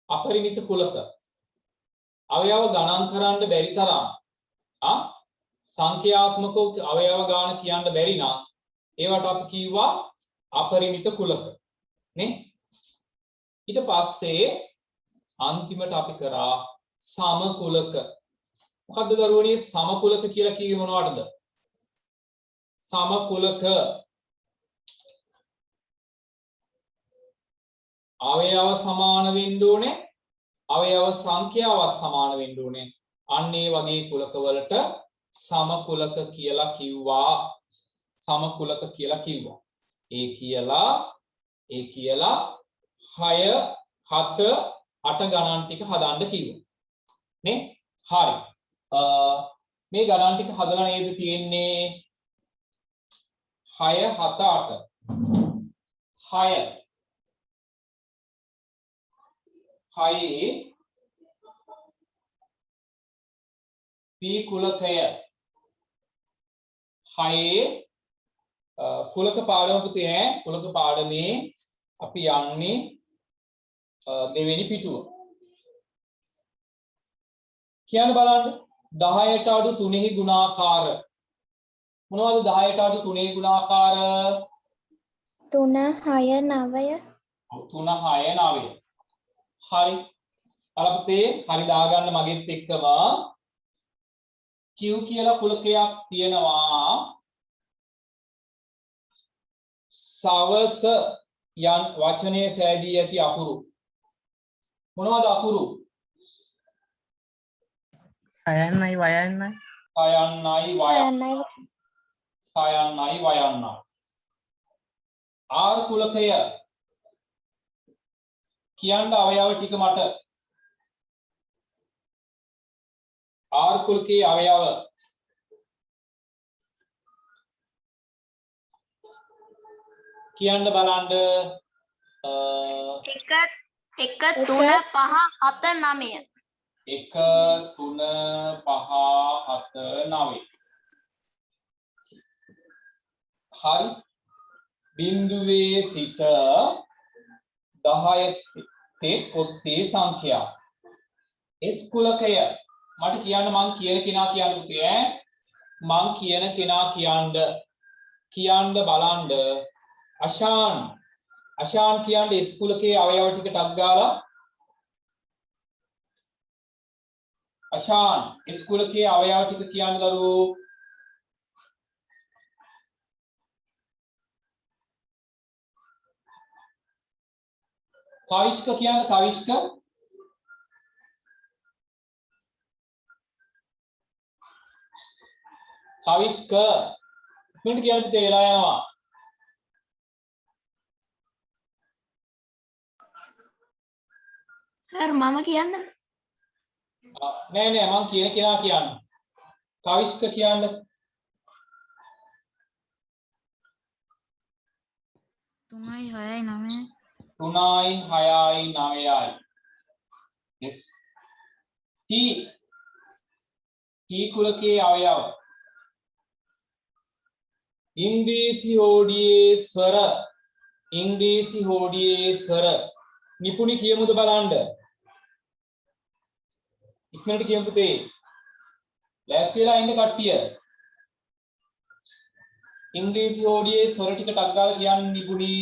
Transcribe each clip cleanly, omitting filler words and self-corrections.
අපරිමිත කුලක අවයව ගණන් කරන්න බැරි තරම් සංඛ්‍යාත්මකව අවයව ගාන කියන්න බැරි නම් ඒවට අපි කිව්වා අපරිමිත කුලක නේ. ඊට පස්සේ අන්තිමට අපි කරා සමකුලක. මොකද්ද දරුවනේ සමකුලක කියලා කිව්වේ මොනවටද? සමකුලක අවයව සමාන වෙන්න ඕනේ, අවයව සංඛ්‍යාව සමාන වෙන්න ඕනේ. අන්න ඒ වගේ කුලක වලට සමකුලක කියලා කිව්වා. සමකුලක කියලා කිව්වා. ඒ කියලා 6 7 8 ගණන් ටික හදන්න කිව්වා. නේ? හරි. මේ ගණන් ටික හදලා නේද තියෙන්නේ 6 7 8. 6 P කුලකය 6 කුලක පාඩම පුතේ කුලක පාඩමේ අපි යන්නේ දෙවෙනි පිටුව. කියන්න බලන්න 10ට අඩු 3 ගුණාකාර මොනවද 10ට අඩු 3 ගුණාකාර 3 6 9 3 6 9 හරි අලපතේ හරි දාගන්න මගෙත් එක්කම Q කියලා කුලකයක් තියෙනවා සවස යන් වචනයේ සෑදී ඇති අකුරු මොනවද අකුරු සයන්නයි වයන්නයි සයන්නයි වයන්නයි ආර් කුලකය කියන්න අවයව ටික මට ආර් කුලකයේ අවයව කියන්න බලන්න 1 3 5 7 9 1 3 5 7 9 හරි බිඳුවේ සිට 10 තේ පොත්තේ සංඛ්‍යා S කුලකය මට කියන්න මං කියන කෙනා කියන්න පුතේ මං කියන කෙනා කියන්න බලන්න අශාන් කියන්න S කුලකයේ අවයව ටික ටක් ගාලා අශාන් S කුලකයේ අවයව ටික කියන්න දරුවෝ කවිෂ්ක කියන්න කවිෂ්ක ඉක්මනට කියන්න පුතේ වෙලා යනවා සර් මම කියන්නද නෑ මං කියන කෙනා කියන්න කවිෂ්ක කියන්න 3යි 6යි 9යි 3යි 6යි 9යි yes T කුලකයේ අවයව ඉංග්‍රීසි හෝඩියේ ස්වර නිපුණි කියමුද බලන්න ඉක්මනට කියමු පුතේ ලෑස්ති වෙලා ඉන්න කට්ටිය ඉංග්‍රීසි හෝඩියේ ස්වර ටික ටක් ගාලා කියන්න නිපුණි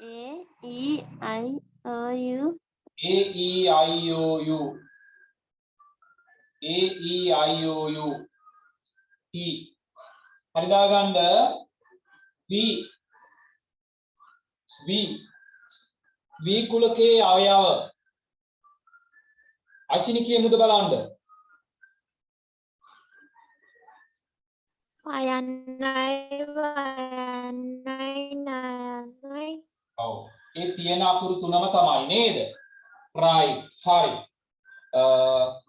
A E I O U T හරි දාගන්න V කුලකයේ අවයව අචිනි කියමුද බලන්න ඔව් ඒ තියෙන අකුරු තුනම තමයි නේද right හරි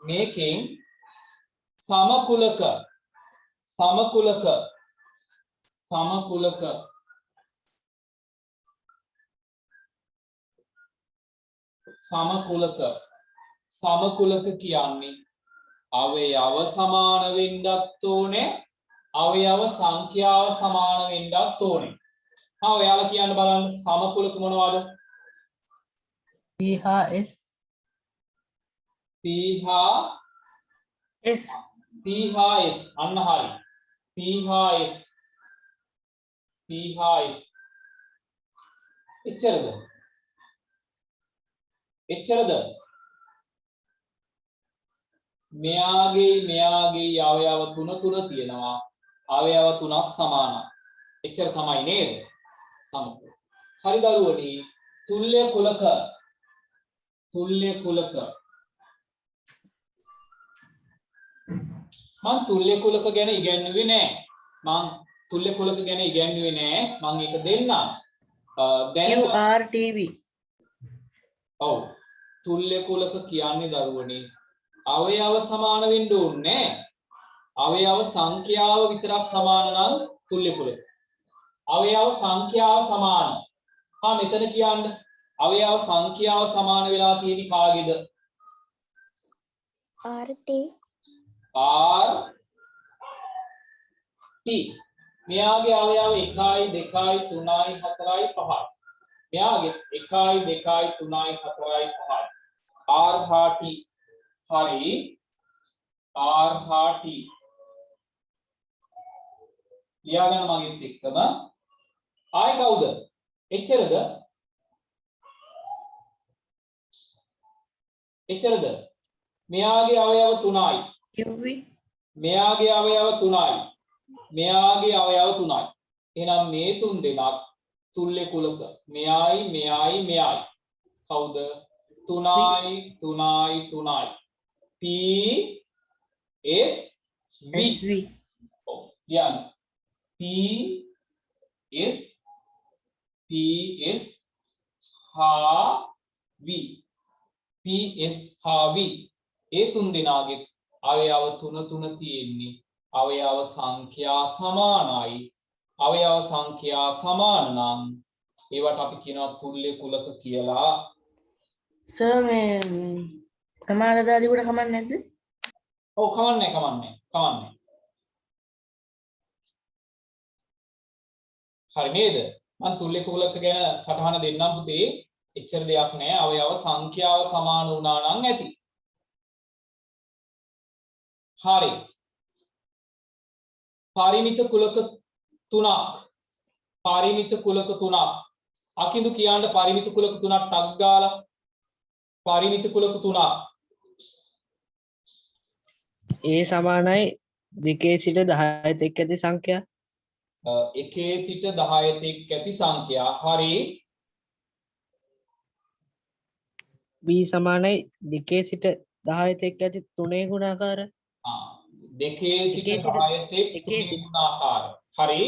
මේකෙන් සමකුලක කියන්නේ අවයව සමාන වෙන්නත් ඕනේ අවයව සංඛ්‍යාව සමාන වෙන්නත් ඕනේ හා ඔයාලා කියන්න බලන්න සමකුලක මොනවද? P හා S. P හා S. P හා S අන්න හරි. P හා S. P හා S. එච්චරද? එච්චරද? මෙයාගේ අවයව තුන තියෙනවා. අවයව තුනක් සමානයි. එච්චර තමයි නේද? සමකුල. හරි දරුවනි. තුල්‍ය කුලක මං තුල්‍ය කුලක ගැන ඉගෙනුවේ නෑ. මං ඒක දෙන්නම්. දැන් QRTV. ඔව්. තුල්‍ය කුලක කියන්නේ දරුවනි අවයව සමාන වෙන්න ඕනේ. අවයව සංඛ්‍යාව විතරක් සමාන නම් තුල්‍ය කුලක. අවයව සංඛ්‍යාව සමාන. හා මෙතන කියන්න අවයව සංඛ්‍යාව සමාන වෙලා තියෙන්නේ කාගේද? RT RT. මෙයාගේ අවයව 1යි 2යි 3යි 4යි 5යි. මෙයාගේ 1යි 2යි 3යි 4යි 5යි. R හා T. හරි. R හා T. ලියාගන්න මගෙත් එක්කම. ආයි කවුද? එච්චරද? මෙයාගේ අවයව 3යි. QV. මෙයාගේ අවයව 3යි. එහෙනම් මේ තුන් දෙනාත් තුල්‍ය කුලක. මෙයයි. කවුද? 3යි. P S V. SV. ඔව්. ලියන්න. P S හා V. ඒ තුන් දෙනාගේ අවයව තුන තියෙන්නේ. අවයව සංඛ්‍යා සමානයි. අවයව සංඛ්‍යා සමාන නම් ඒවට අපි කියනවා තුල්‍ය කුලක කියලා. සර් මේ සමානතාවදී උඩ කමක් නැද්ද? ඔව් කමන්නේ. හරි නේද? මම තුල්‍ය කුලක ගැන සටහන දෙන්නම් පුතේ. එච්චර දෙයක් නෑ. අවයව සංඛ්‍යාව සමාන වුණා නම් ඇති. හරි. පරිමිත කුලක තුනක්. අකිඳු කියන්න පරිමිත කුලක තුනක් ටක් ගාලා. පරිමිත කුලක තුනක්. A සමානයි 2 සිට 10 තෙක් ඇති සංඛ්‍යා. 1 සිට 10 තෙක් ඇති සංඛ්‍යා. හරි. B සමානයි 2 සිට 10 තෙක් ඇති 3 ගුණාකාර. 2 සිට 10 තෙක් 3 ගුණාකාර. හරි.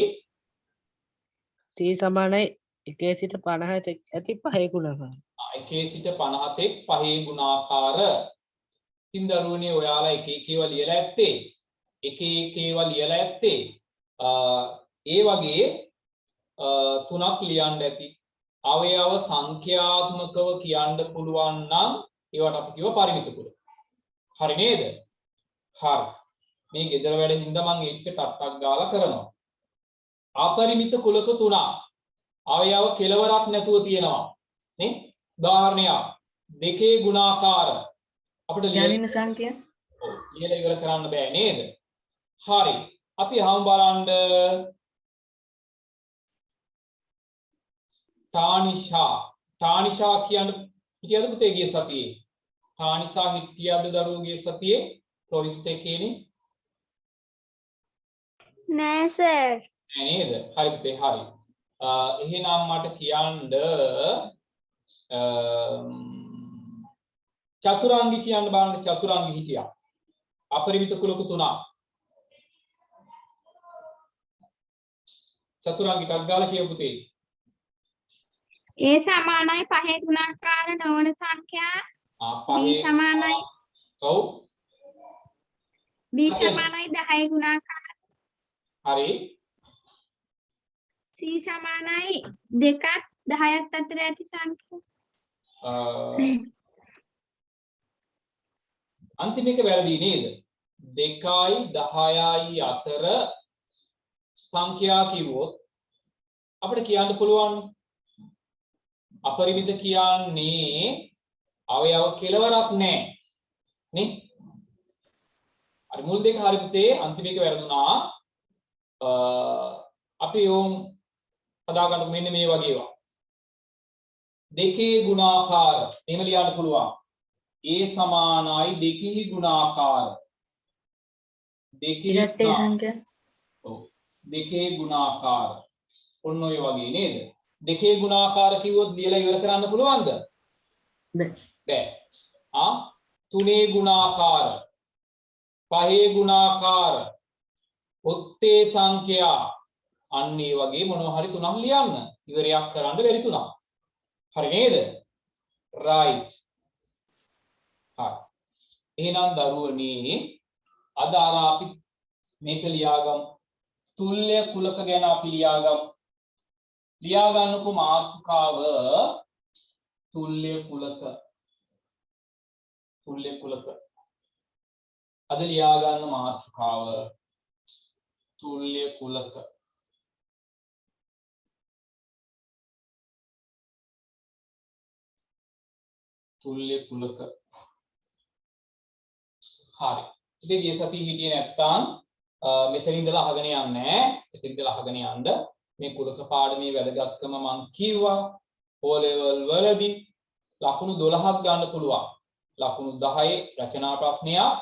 C සමානයි 1 සිට 50 තෙක් ඇති 5 ගුණාකාර. 1 සිට 50 තෙක් 5 ගුණාකාර. ඉතින් දරුවනේ ඔයාලා එක ඒවා ලියලා ඇත්තේ. ඒවා ලියලා ඇත්තේ. ඒ වගේ තුනක් ලියන්න ඇති. අවයව සංඛ්‍යාත්මකව කියන්න පුළුවන් නම් ඒවට අපි කියව පරිමිත කුල. හරි නේද? හරි. මේ ගෙදර වැඩ හින්දා මම ඒක ටක් ගාලා කරනවා. අපරිමිත කුලක තුනක්. අවයව කෙලවරක් නැතුව තියෙනවා. නේ? උදාහරණයක්. 2 ගුණාකාර අපිට ලියන්න සංඛ්‍යා. ඔව් ලියලා ඉවර කරන්න බෑ නේද? හරි. අපි හම් බලන්න තානිෂා කියන්න හිටියද පුතේ ගිය සතියේ? තානිෂා හිටියද දරුවෝ ගිය සතියේ? ටොරිස්ට් එකේනේ. නෑ සර්. නෑ නේද? හරි පුතේ හරි. එහෙනම් මට කියන්න චතුරාංගි කියන්න බලන්න. චතුරාංගි හිටියා. අපරිමිත කුලක තුනක්. චතුරාංගි ටක් ගාලා කියපු පුතේ. A සමානයි 5 ගුණාකාර නොවන සංඛ්‍යා. B පහේ සමානයි ඔව් B සමානයි 10 ගුණාකාර. හරි. C සමානයි 2ත් 10ත් අතර ඇති සංඛ්‍යා. අන්තිම එක වැරදි නේද? 2යි 10යි අතර සංඛ්‍යා කිව්වොත් අපිට කියන්න පුළුවන් අපරිමිත කියන්නේ අවයව කෙලවරක් නැහැ නේ. අර මුල් දෙක හරි පුතේ අන්තිම එක වැරදුනා. අපි යොම් හදා ගන්න මෙන්න මේ වගේ ඒවා. දෙකේ ගුණාකාර එහෙම ලියන්න පුළුවන්. A සමානයි දෙකෙහි ගුණාකාර. දෙකේ ඉරට්ටේ සංඛ්‍යා. ඔව්. දෙකේ ගුණාකාර. ඔන්න ඔය වගේ නේද? දෙකේ ගුණාකාර කිව්වොත් ලියලා ඉවර කරන්න පුළුවන්ද? බෑ. තුනේ ගුණාකාර. පහේ ගුණාකාර. ඔත්තේ සංඛ්‍යා. අන්න ඒ වගේ මොනවා හරි තුනක් ලියන්න. ඉවරයක් කරන්න බැරි තුනක්. හරි නේද? right. හරි. එහෙනම් දරුවනි අද අපි මේක ලියාගමු. තුල්්‍ය කුලක ගැන අපි ලියාගමු. ලියා ගන්නකො මාතෘකාව තුල්්‍ය කුලක. තුල්්‍ය කුලක. අද ලියා ගන්න මාතෘකාව තුල්්‍ය කුලක. තුල්්‍ය කුලක. හරි. ඉතින් ගිය සතියේ හිටියේ නැත්තම් මෙතන ඉඳලා අහගෙන යන්නේ නැහැ. මෙතන ඉඳලා අහගෙන යන්න මේ කුලක පාඩමේ වැදගත්කම මම කිව්වා. O level වලදී ලකුණු 12ක් ගන්න පුළුවන්. ලකුණු 10 රචනා ප්‍රශ්නයක්,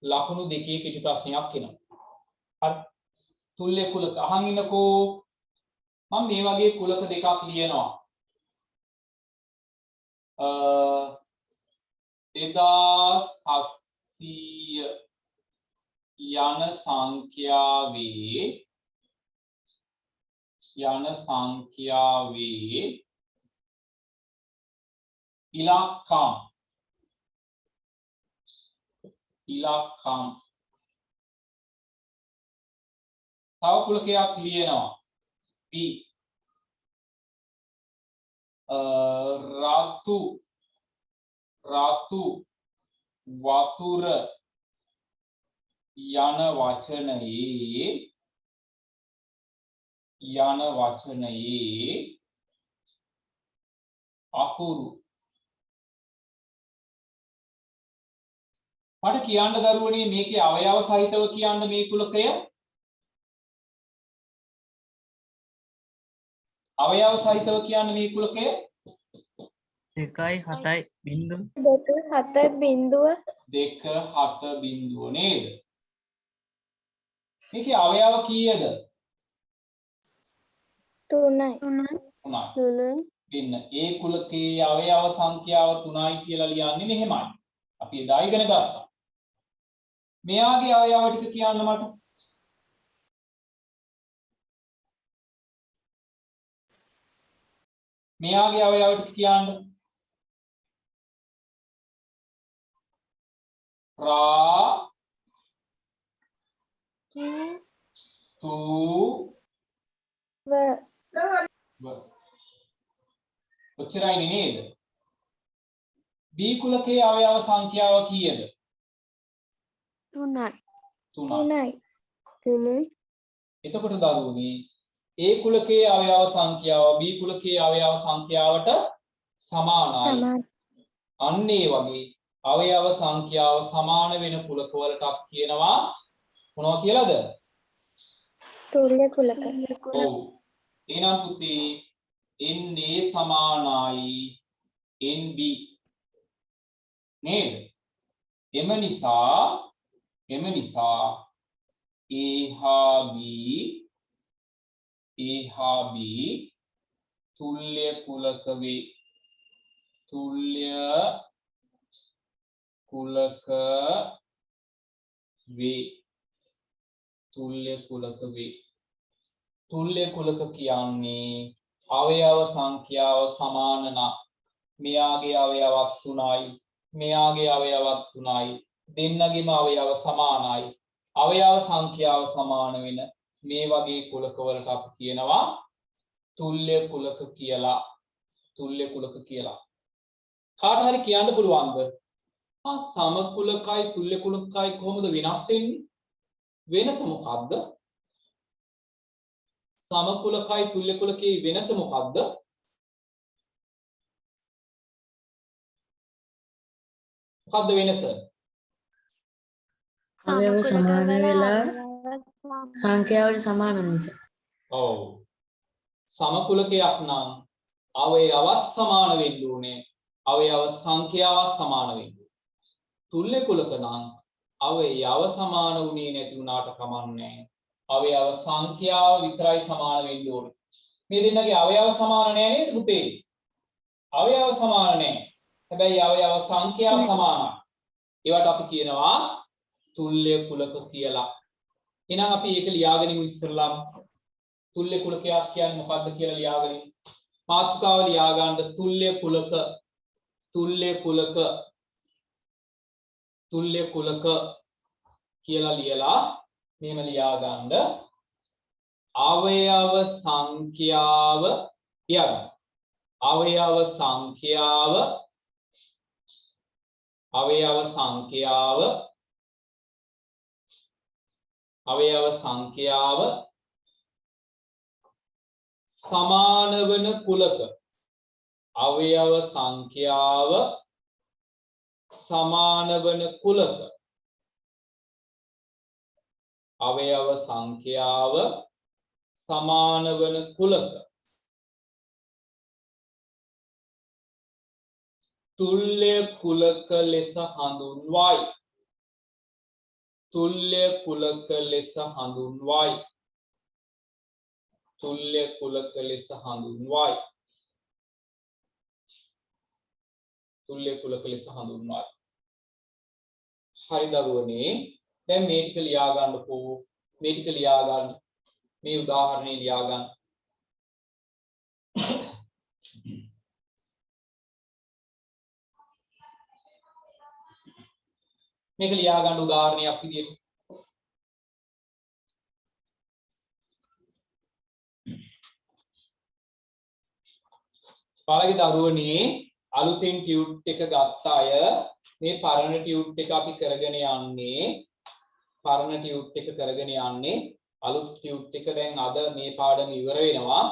ලකුණු 2 කෙටි ප්‍රශ්නයක් එනවා. හරි. තුල්්‍ය කුලක අහන් ඉන්නකෝ. මම මේ වගේ කුලක දෙකක් ලියනවා. 2700 යන සංඛ්‍යාවේ ඉලක්කම් තව කුලකයක් ලියනවා. P රතු වතුර යන වචනයේ අකුරු. මට කියන්න දරුවනේ මේකේ අවයව සහිතව කියන්න මේ කුලකය. අවයව සහිතව කියන්න මේ කුලකය 2.7 නේද? මේකේ අවයව කීයද? 3යි. ඉන්න ඒ කුලකයේ අවයව සංඛ්‍යාව 3යි කියලා ලියන්නේ මෙහෙමයි. අපි එදා ඉගෙන ගත්තා. මෙයාගේ අවයව ටික කියන්න මට. මෙයාගේ අවයව ටික කියන්න. රා තු ඔච්චරයි නේද? B කුලකයේ අවයව සංඛ්‍යාව කීයද? 3යි. එතකොට දරුවනේ A කුලකයේ අවයව සංඛ්‍යාව B කුලකයේ අවයව සංඛ්‍යාවට සමානයි. අන්න ඒ වගේ අවයව සංඛ්‍යාව සමාන වෙන කුලකවලට අපි කියනවා මොනවා කියලාද? තුල්්‍ය කුලක. ඔව්. එහෙනම් පුතේ NA සමානයි NB නේද? එම නිසා A හා B තුල්්‍ය කුලක වේ. තුල්්‍ය කුලක කියන්නේ අවයව සංඛ්‍යාව සමාන නම් මෙයාගේ අවයවක් 3යි මෙයාගේ අවයවක් 3යි දෙන්නගේම අවයව සමානයි අවයව සංඛ්‍යාව සමාන වෙන මේ වගේ කුලකවලට අපි කියනවා තුල්්‍ය කුලක කියලා. කාට හරි කියන්න පුළුවන්ද? සමකුලකයි තුල්්‍ය කුලකයි කොහොමද වෙනස් වෙන්නේ? වෙනස මොකක්ද? සමකුලකයි තුල්‍ය කුලකයේ වෙනස මොකක්ද? මොකක්ද වෙනස? අවයව සමාන වෙලා සමකුලක සංඛ්‍යාවලින් සමාන නිසා. ඔව්. සමකුලකයක් නම් අවයවත් සමාන වෙන්න ඕනේ. අවයව සංඛ්‍යාව සමාන වෙන්න ඕනේ. තුල්‍ය කුලක නම් අවයව සමාන වුණේ නැති වුණාට කමන්නේ. අවයව සංඛ්‍යාව විතරයි සමාන වෙන්න ඕනේ. මේ දෙන්නගේ අවයව සමාන නෑ නේද පුතේ? අවයව සමාන නෑ. හැබැයි අවයව සංඛ්‍යාව සමානයි. ඒවට අපි කියනවා තුල්‍ය කුලක කියලා. එහෙනම් අපි ඒක ලියාගනිමු ඉස්සරලාම. තුල්‍ය කුලකයක් කියන්නේ මොකක්ද කියලා ලියාගනිමු. මාතෘකාව ලියා ගන්න තුල්‍ය කුලක කියලා ලියලා මෙහෙම ලියා ගන්න අවයව සංඛ්‍යාව ලියා ගන්න. අවයව සංඛ්‍යාව සමාන වන කුලක. අවයව සංඛ්‍යාව සමාන වන කුලක. අවයව සංඛ්‍යාව සමාන වන කුලක. තුල්‍ය කුලක ලෙස හඳුන්වයි. තුල්‍ය කුලක ලෙස හඳුන්වයි. තුල්‍ය කුලක ලෙස හඳුන්වයි. තුල්‍ය කුලක ලෙස හඳුන්වයි. හරි දරුවනේ. දැන් මේ ටික ලියා ගන්නකෝ. මේ ටික ලියා ගන්න. මේ උදාහරණේ ලියා ගන්න. මේක ලියා ගන්න උදාහරණයක් විදියට. පාරගේ දරුවනේ අලුතෙන් ටියුට් එක ගත්ත අය මේ පරණ ටියුට් එක අපි කරගෙන යන්නේ. පරණ ටියුට් එක කරගෙන යන්නේ. අලුත් ටියුට් එක දැන් අද මේ පාඩම ඉවර වෙනවා.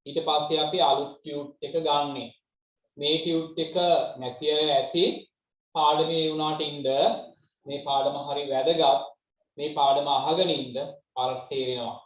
ඊට පස්සේ අපි අලුත් ටියුට් එක ගන්නෙ. මේ ටියුට් එක නැති අය ඇති පාඩමේ වුණාට ඉන්න මේ පාඩම හරි වැදගත්. මේ පාඩම අහගෙන ඉන්න පාරට තේරෙනවා.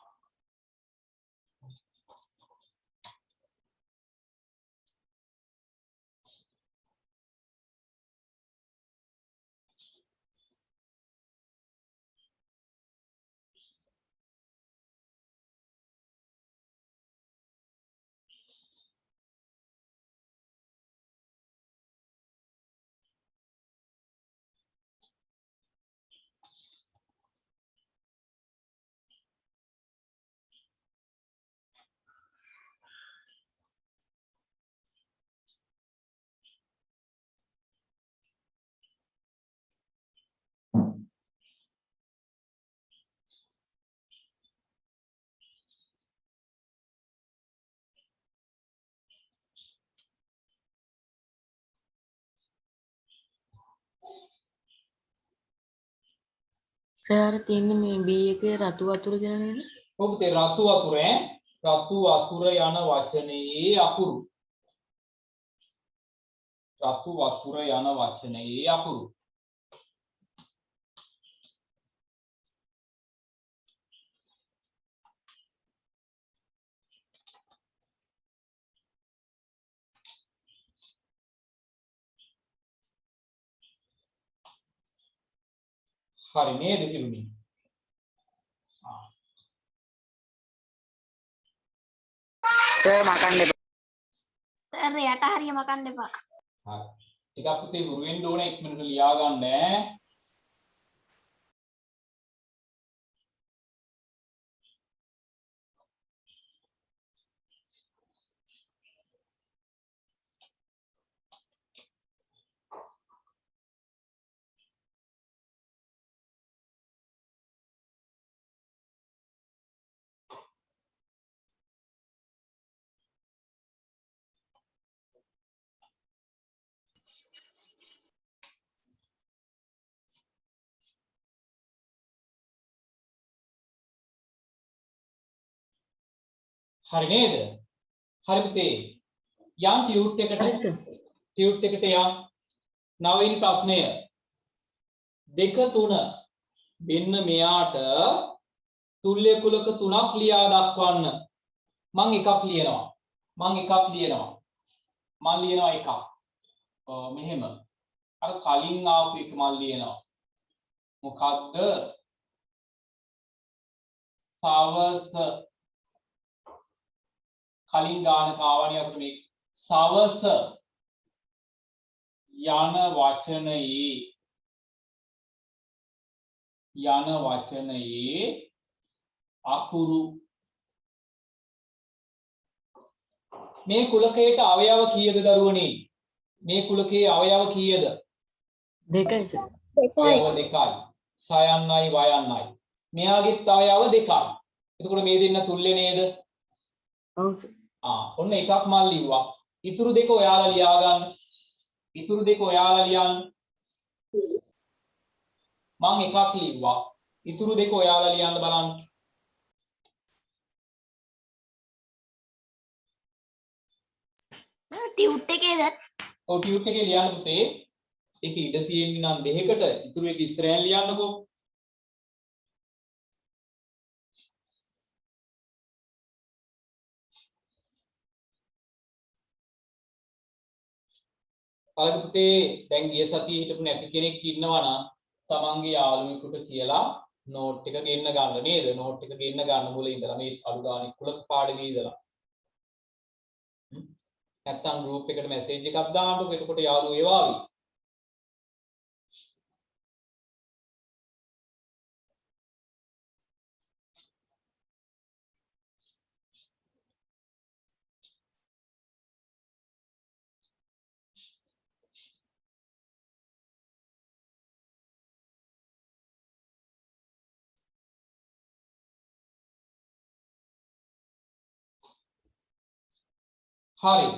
සර් තියෙන්නේ මේ B එකේ රතු වතුර කියලා නේද? ඔව් පුතේ රතු වතුර රතු වතුර යන වචනයේ අකුරු. රතු වතුර යන වචනයේ අකුරු. හරි නේද කිරුණි? සර් මකන්න එපා. සර් යට හරිය මකන්න එපා. හරි. ටිකක් පුතේ හුරු වෙන්න ඕනේ ඉක්මනට ලියා ගන්න ඈ. හරි නේද? හරි පුතේ. යම් ටියුට් එකට හරි සර්. ටියුට් එකට යම් 9 වෙනි ප්‍රශ්නය 2 3 මෙන්න මෙයාට තුල්‍ය කුලක 3ක් ලියා දක්වන්න. මම එකක් ලියනවා. මම ලියනවා එකක්. මෙහෙම. අර කලින් ආපු එක මම ලියනවා. මොකද්ද? සවස් කලින් ගාන කාවණේ අපිට මේ සවස් යන වචනයේ අකුරු මේ කුලකයට අවයව කීයද දරුවනේ? මේ කුලකයේ අවයව කීයද? 2යි සර්. අවයව 2යි. සයන්නයි වයන්නයි. මෙයාගෙත් අවයව 2යි. එතකොට මේ දෙන්න තුල්‍ය නේද? ඔව් සර්. ඔන්න එකක් මම ලිව්වා. ඉතුරු දෙක ඔයාලා ලියා ගන්න. මම එකක් ලිව්වා. ඉතුරු දෙක ඔයාලා ලියන්න බලන්න. ටියුට් එකේද? ඔව් ටියුට් එකේ ලියන්න පුතේ. ඒක ඉඩ තියෙන්නේ නම් දෙකකට. ඉතුරු එක ඉස්සරහින් ලියන්නකෝ. බලන්න පුතේ දැන් ගිය සතියේ හිටපු නැති කෙනෙක් ඉන්නවා නම් තමන්ගේ යාළුවෙකුට කියලා නෝට් එක ගෙන්න ගන්න නේද? නෝට් එක ගෙන්න ගන්න මුලින් ඉඳලා මේ අලු ගානේ කුලක පාඩමේ ඉඳලා. නැත්තම් ගෲප් එකට මැසේජ් එකක් දාන්නකො. එතකොට යාළුවෝ ඒවාවි. හරි.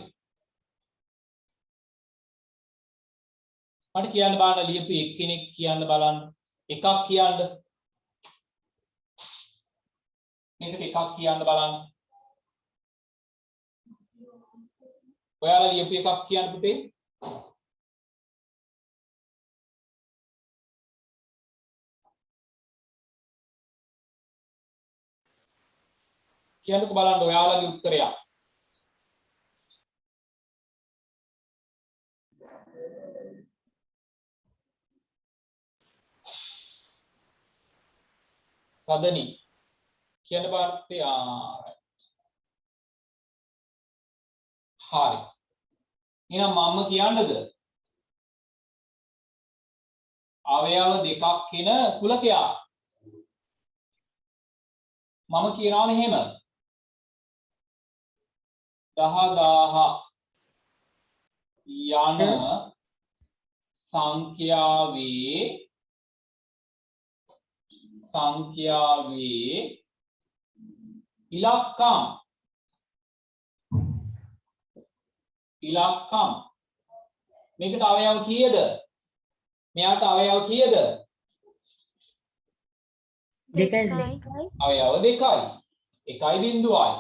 මට කියන්න බලන්න ලියපු එක්කෙනෙක් කියන්න බලන්න. එකක් කියන්න. මේකට එකක් කියන්න බලන්න. ඔයාලා ලියපු එකක් කියන්න පුතේ. කියන්නකෝ බලන්න ඔයාලගේ උත්තරයක්. කදනි කියන්න බලන්න. හරි. එහෙනම් මම කියන්නද? අවයව දෙකක් කෙන කුලකයා. මම කියනවානේ එහෙම. 10000 යන සංඛ්‍යාවේ ඉලක්කම් මේකට අවයව කීයද? මෙයාට අවයව කීයද? 2යි සර්. අවයව 2යි. 1.0යි.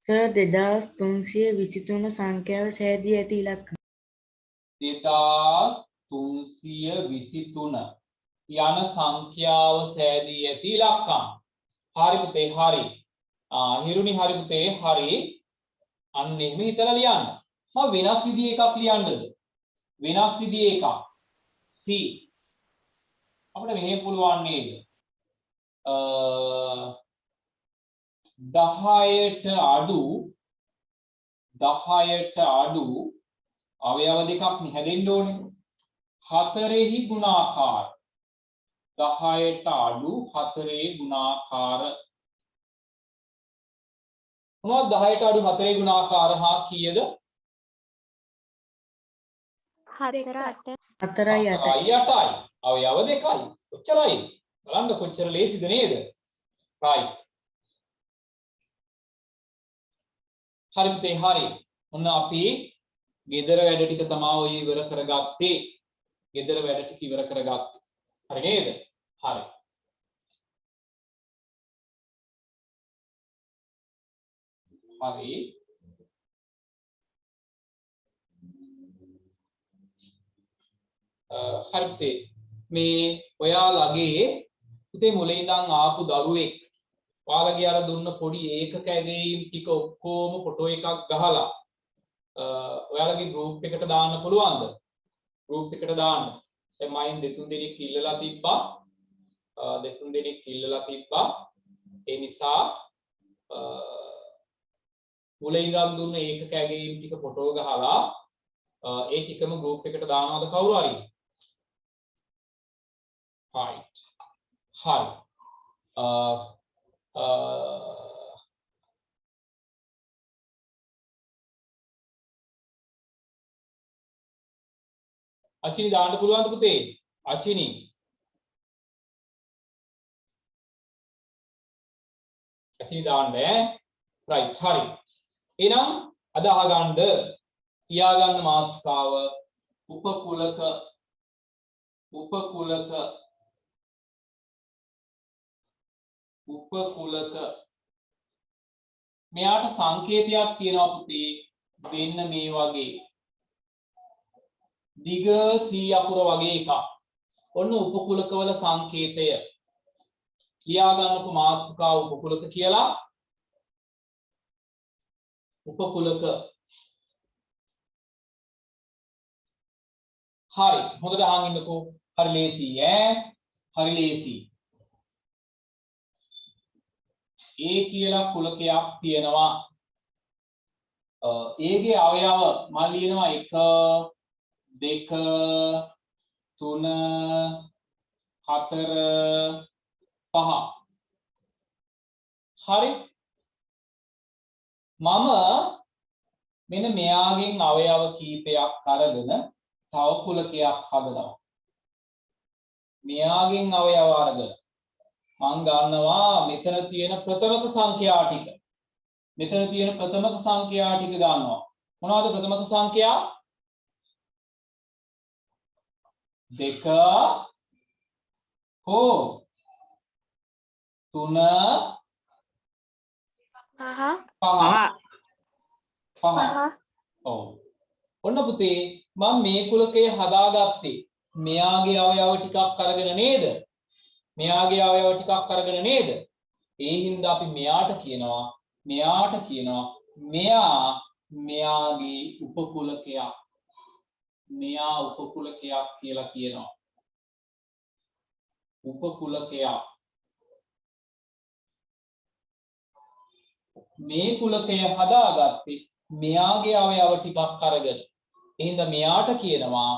සර් 2323 සංඛ්‍යාව සෑදී ඇති ඉලක්කම්. 2323 යන සංඛ්‍යාව සෑදී ඇති ඉලක්කම්. හරි පුතේ හරි. හිරුනි හරි පුතේ හරි. අන්න එහෙම හිතලා ලියන්න. මම වෙනස් විදිහේ එකක් ලියන්නද? වෙනස් විදිහේ එකක්. C. අපිට මෙහෙම පුළුවන් නේද? 10ට අඩු අවයව දෙකක් නේ හැදෙන්න ඕනේ. 4 ගුණාකාර 10ට අඩු 4 ගුණාකාර මොනවද 10ට අඩු 4 ගුණාකාර හා කීයද? 4 4යි 8යි. 8යි. අවයව දෙකයි. කොච්චරයි? බලන්න කොච්චර ලේසිද නේද? right. හරි පුතේ හරි. ඔන්න අපි ගෙදර වැඩ ටික තමයි ඔය ඉවර කරගත්තේ. හරි නේද? හරි. හරි. හරිද? මේ ඔයාලගේ පුතේ මුලින් ඉඳන් ආපු දරුවෙක් ඔයාලගේ අර දුන්න පොඩි ඒකක ඇගීම් ටික ඔක්කොම ෆොටෝ එකක් ගහලා ඔයාලගේ ගෲප් එකට දාන්න පුළුවන්ද? ගෲප් එකට දාන්න. දැන් මයින් දෙතුන් දෙනෙක් ඉල්ලලා තිබ්බා. ඒ නිසා මුලින් ඉඳන් දුන්න ඒකක ඇගීම් ටික ෆොටෝ ගහලා ඒ ටිකම ගෲප් එකට දානවද කවුරු හරි? right. හරි. අචිනි දාන්න පුළුවන්ද පුතේ? අචිනි. අචිනි දාන්න ඈ. right. හරි. එහෙනම් අද අහගන්න තියාගන්න මාතෘකාව උපකුලක මෙයාට සංකේතයක් තියෙනවා පුතේ වෙන්න මේ වගේ දිග C අකුර වගේ එකක්. ඔන්න උපකුලකවල සංකේතය. ලියා ගන්නකො මාතෘකාව උපකුලක කියලා. උපකුලක. හරි. හොඳට අහන් ඉන්නකෝ. හරි ලේසි ඈ. හරි ලේසි. A කියලා කුලකයක් තියෙනවා. A ගේ අවයව මම ලියනවා 1 2 3 4 5. හරි. මම මෙන්න මෙයාගෙන් අවයව කීපයක් අරගෙන තව කුලකයක් හදනවා. මෙයාගෙන් අවයව අරගෙන මම ගන්නවා මෙතන තියෙන ප්‍රථමක සංඛ්‍යා ටික. මෙතන තියෙන ප්‍රථමක සංඛ්‍යා ටික ගන්නවා. මොනවද ප්‍රථමක සංඛ්‍යා? 2 හෝ 3 5. ඔව්. ඔන්න පුතේ මම මේ කුලකේ හදාගත්තේ මෙයාගේ අවයව ටිකක් අරගෙන නේද? මෙයාගේ අවයව ටිකක් අරගෙන නේද? ඒ හින්දා අපි මෙයාට කියනවා මෙයාගේ උපකුලකයක්. මෙයා උපකුලකයක් කියලා කියනවා. උපකුලකයක්. මේ කුලකය හදාගත්තේ මෙයාගේ අවයව ටිකක් අරගෙන. එහෙනම් මෙයාට කියනවා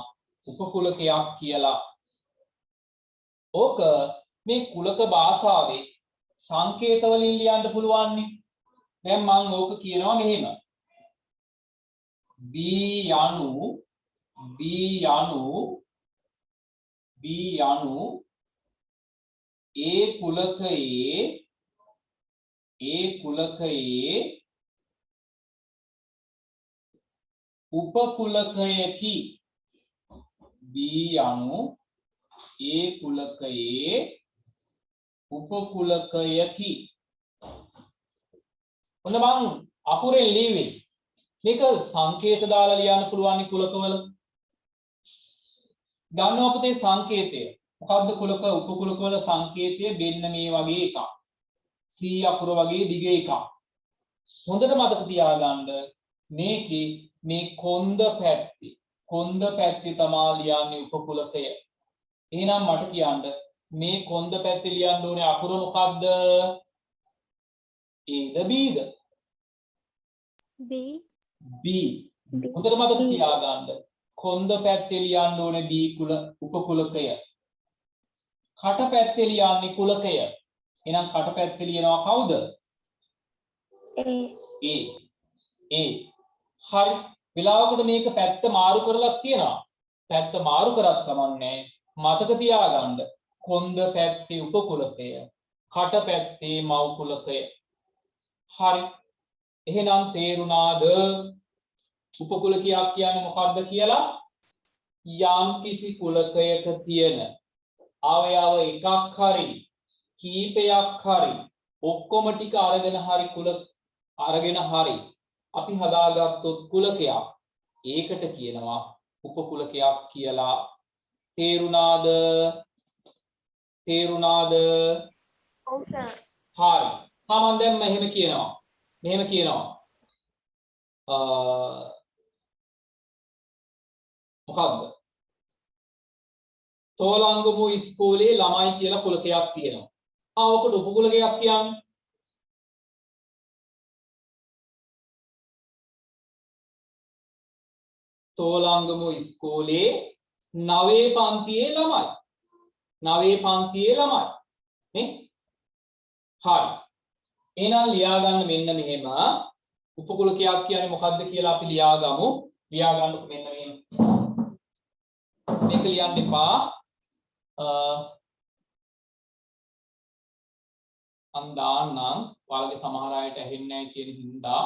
උපකුලකයක් කියලා. ඕක මේ කුලක භාෂාවේ සංකේත වලින් ලියන්න පුළුවන් නේ. දැන් මම ඕක කියනවා මෙහෙම. B යනු ඒ කුලකයේ උපකුලකයකි. B යනු ඒ කුලකයේ උපකුලකයකි. ඔන්න මං අකුරෙන් ලියුවේ. මේක සංකේත දාලා ලියන්න පුළුවන් කුලකවල. ගන්නවා පුතේ සංකේතය. මොකද්ද කුලක උපකුලකවල සංකේතය? මෙන්න මේ වගේ එකක්. C අකුර වගේ දිග එකක්. හොඳට මතක තියාගන්න මේකේ මේ කොන්ද පැත්තේ තමා ලියන්නේ උපකුලකය. එහෙනම් මට කියන්න මේ කොන්ද පැත්තේ ලියන්න ඕනේ අකුර මොකක්ද? Aද Bද? B. හොඳට මතක තියාගන්න කොන්ද පැත්තේ ලියන්න ඕනේ B උපකුලකය. කට පැත්තේ ලියන්නේ කුලකය. එහෙනම් කට පැත්තේ ලියනවා කවුද? A. හරි. වෙලාවකට මේක පැත්ත මාරු කරලා තියෙනවා. පැත්ත මාරු කරත් කමන්නේ. මතක තියාගන්න කොන්ද පැත්තේ උපකුලකය, කට පැත්තේ මව් කුලකය. හරි. එහෙනම් තේරුණාද උපකුලකයක් කියන්නේ මොකක්ද කියලා? යම් කිසි කුලකයක තියෙන අවයව එකක් හරි කීපයක් හරි ඔක්කොම ටික අරගෙන හරි අරගෙන හරි අපි හදාගත්තොත් කුලකයක් ඒකට කියනවා උපකුලකයක් කියලා. තේරුණාද? තේරුණාද? ඔව් සර්. හරි. මම දැන් මෙහෙම කියනවා. මොකක්ද? තෝලංගමු ඉස්කෝලේ ළමයි කියලා කුලකයක් තියෙනවා. ඔකට උපකුලකයක් කියන්නේ. තෝලංගමු ඉස්කෝලේ 9 පන්තියේ ළමයි. 9 පන්තියේ ළමයි. නේ? හරි. එහෙනම් ලියා ගන්න මෙන්න මෙහෙම උපකුලකයක් කියන්නේ මොකක්ද කියලා අපි ලියාගමු. ලියා ගන්න මෙන්න මෙහෙම. මේක ලියන්න එපා. අන් දාන්නම්. ඔයාලගේ සමහර අයට ඇහෙන්නේ නැහැ කියන හින්දා